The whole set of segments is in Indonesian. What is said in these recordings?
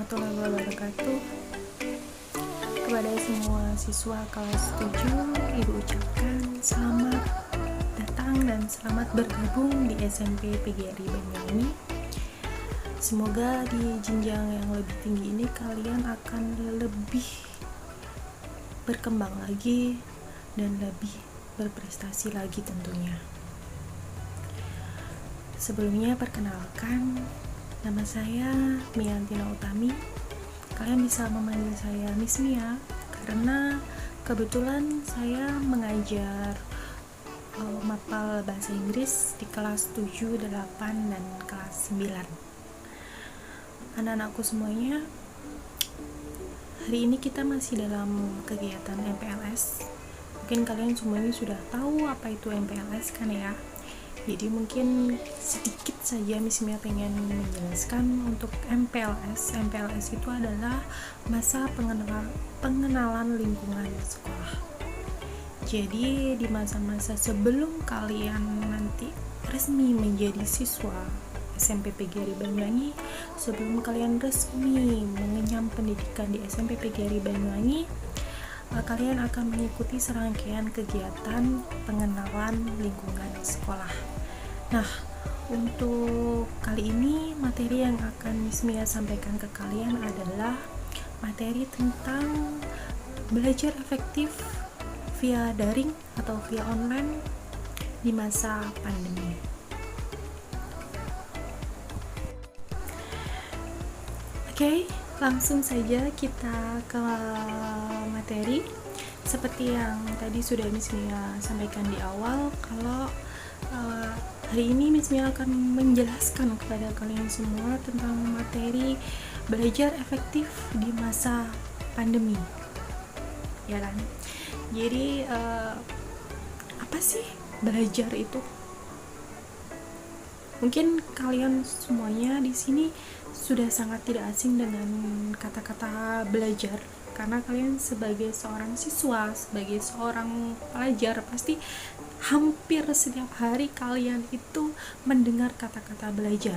warahmatullahi wabarakatuh. Kepada semua siswa kelas 7, Ibu ucapkan selamat datang dan selamat bergabung di SMP PGRI Banyuwangi. Semoga di jenjang yang lebih tinggi ini kalian akan lebih berkembang lagi dan lebih berprestasi lagi tentunya. Sebelumnya perkenalkan, nama saya Miantina Utami. Kalian bisa memanggil saya Miss Mia karena kebetulan saya mengajar mapel bahasa Inggris di kelas 7, 8, dan kelas 9. Anak-anakku semuanya, hari ini kita masih dalam kegiatan MPLS. Mungkin kalian semuanya sudah tahu apa itu MPLS kan ya. Jadi mungkin sedikit saja Miss Mia pengen menjelaskan untuk MPLS. MPLS itu adalah masa pengenalan lingkungan sekolah. Jadi di masa-masa sebelum kalian nanti resmi menjadi siswa SMP PGRI Banyuwangi, sebelum kalian resmi mengenyam pendidikan di SMP PGRI Banyuwangi, kalian akan mengikuti serangkaian kegiatan pengenalan lingkungan sekolah. Nah, untuk kali ini materi yang akan Miss Mia sampaikan ke kalian adalah materi tentang belajar efektif via daring atau via online di masa pandemi. Oke, langsung saja kita ke materi. Seperti yang tadi sudah Miss Mia sampaikan di awal, kalau hari ini Miss Mia akan menjelaskan kepada kalian semua tentang materi belajar efektif di masa pandemi, ya kan? Jadi apa sih belajar itu? Mungkin kalian semuanya di sini sudah sangat tidak asing dengan kata-kata belajar, karena kalian sebagai seorang siswa, sebagai seorang pelajar, pasti hampir setiap hari kalian itu mendengar kata-kata belajar.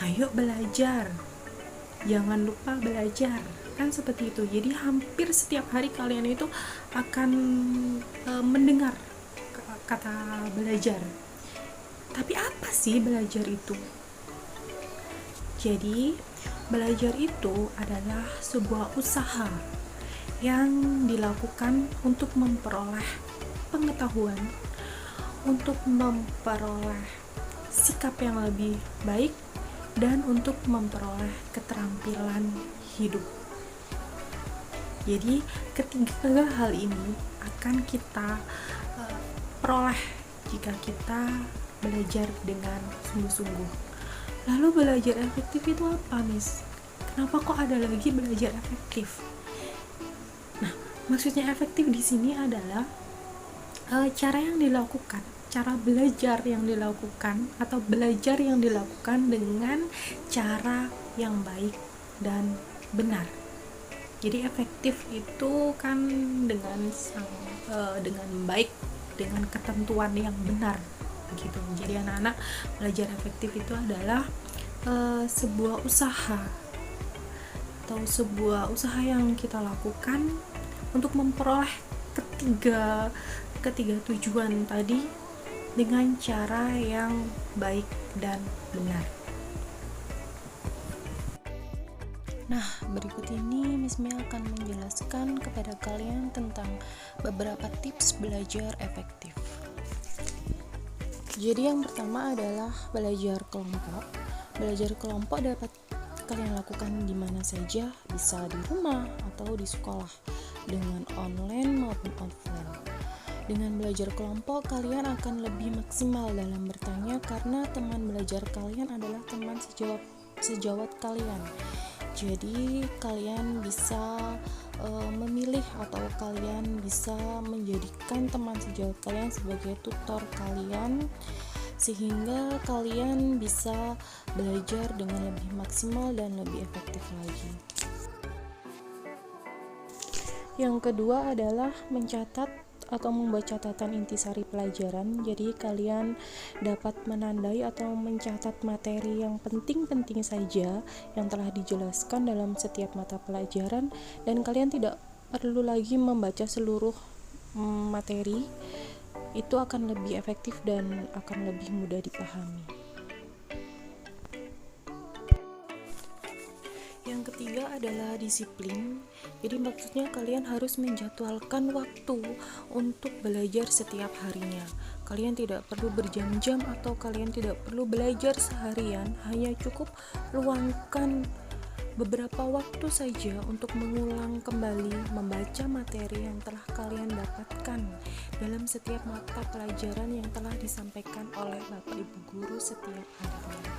Ayo belajar, jangan lupa belajar, kan seperti itu. Jadi hampir setiap hari kalian itu akan mendengar kata belajar. Tapi apa sih belajar itu? Jadi belajar itu adalah sebuah usaha yang dilakukan untuk memperoleh pengetahuan, untuk memperoleh sikap yang lebih baik, dan untuk memperoleh keterampilan hidup. Jadi ketiga hal ini akan kita peroleh jika kita belajar dengan sungguh-sungguh. Lalu belajar efektif itu apa, Miss? Kenapa kok ada lagi belajar efektif? Nah, maksudnya efektif di sini adalah cara yang dilakukan, cara belajar yang dilakukan atau belajar yang dilakukan dengan cara yang baik dan benar. Jadi efektif itu kan dengan baik, dengan ketentuan yang benar begitu. Jadi anak-anak belajar efektif itu adalah sebuah usaha atau sebuah usaha yang kita lakukan untuk memperoleh ketiga tujuan tadi dengan cara yang baik dan benar. Nah, berikut ini Miss Mia akan menjelaskan kepada kalian tentang beberapa tips belajar efektif. Jadi yang pertama adalah belajar kelompok. Belajar kelompok dapat kalian lakukan di mana saja, bisa di rumah atau di sekolah, dengan online maupun offline. Dengan belajar kelompok, kalian akan lebih maksimal dalam bertanya karena teman belajar kalian adalah teman sejawat kalian. Jadi kalian bisa memilih atau kalian bisa menjadikan teman sejawat kalian sebagai tutor kalian, sehingga kalian bisa belajar dengan lebih maksimal dan lebih efektif lagi. Yang kedua adalah mencatat atau membuat catatan intisari pelajaran. Jadi kalian dapat menandai atau mencatat materi yang penting-penting saja yang telah dijelaskan dalam setiap mata pelajaran, dan kalian tidak perlu lagi membaca seluruh materi. Itu akan lebih efektif dan akan lebih mudah dipahami. Yang ketiga adalah disiplin. Jadi maksudnya kalian harus menjadwalkan waktu untuk belajar setiap harinya. Kalian tidak perlu berjam-jam atau kalian tidak perlu belajar seharian, hanya cukup luangkan beberapa waktu saja untuk mengulang kembali membaca materi yang telah kalian dapatkan dalam setiap mata pelajaran yang telah disampaikan oleh Bapak Ibu Guru setiap harinya.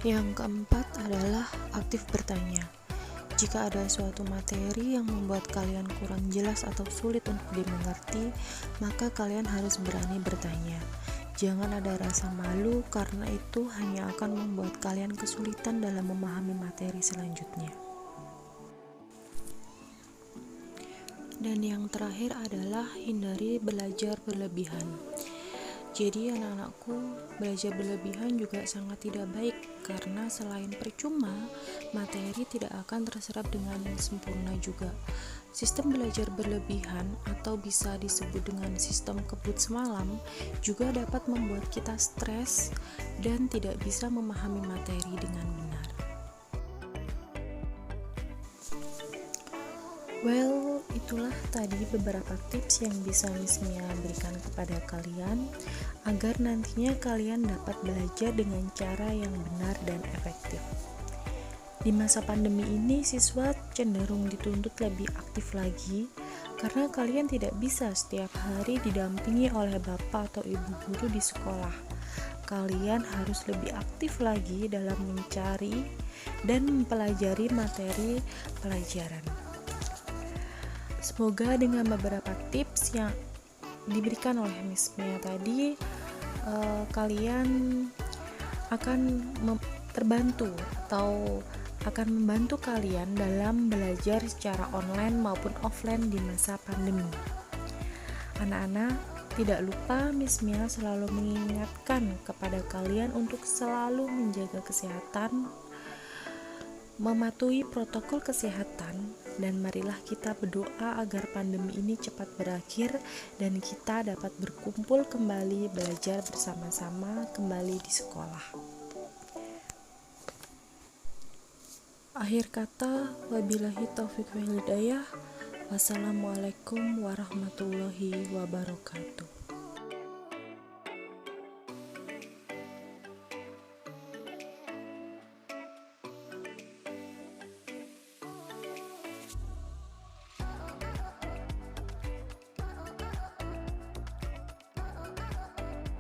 Yang keempat adalah aktif bertanya. Jika ada suatu materi yang membuat kalian kurang jelas atau sulit untuk dimengerti, maka kalian harus berani bertanya. Jangan ada rasa malu, karena itu hanya akan membuat kalian kesulitan dalam memahami materi selanjutnya. Dan yang terakhir adalah hindari belajar berlebihan. Jadi anak-anakku, belajar berlebihan juga sangat tidak baik, karena selain percuma, materi tidak akan terserap dengan sempurna juga. Sistem belajar berlebihan atau bisa disebut dengan sistem kebut semalam juga dapat membuat kita stres dan tidak bisa memahami materi dengan benar. Well, itulah tadi beberapa tips yang bisa Miss Mia berikan kepada kalian agar nantinya kalian dapat belajar dengan cara yang benar dan efektif. Di masa pandemi ini, siswa cenderung dituntut lebih aktif lagi karena kalian tidak bisa setiap hari didampingi oleh bapak atau ibu guru di sekolah. Kalian harus lebih aktif lagi dalam mencari dan mempelajari materi pelajaran. Semoga dengan beberapa tips yang diberikan oleh Miss Mia tadi, kalian akan terbantu atau akan membantu kalian dalam belajar secara online maupun offline di masa pandemi. Anak-anak, tidak lupa Miss Mia selalu mengingatkan kepada kalian untuk selalu menjaga kesehatan, mematuhi protokol kesehatan, dan marilah kita berdoa agar pandemi ini cepat berakhir dan kita dapat berkumpul kembali belajar bersama-sama kembali di sekolah. Akhir kata, wabillahi taufiq wal hidayah. Wassalamualaikum warahmatullahi wabarakatuh.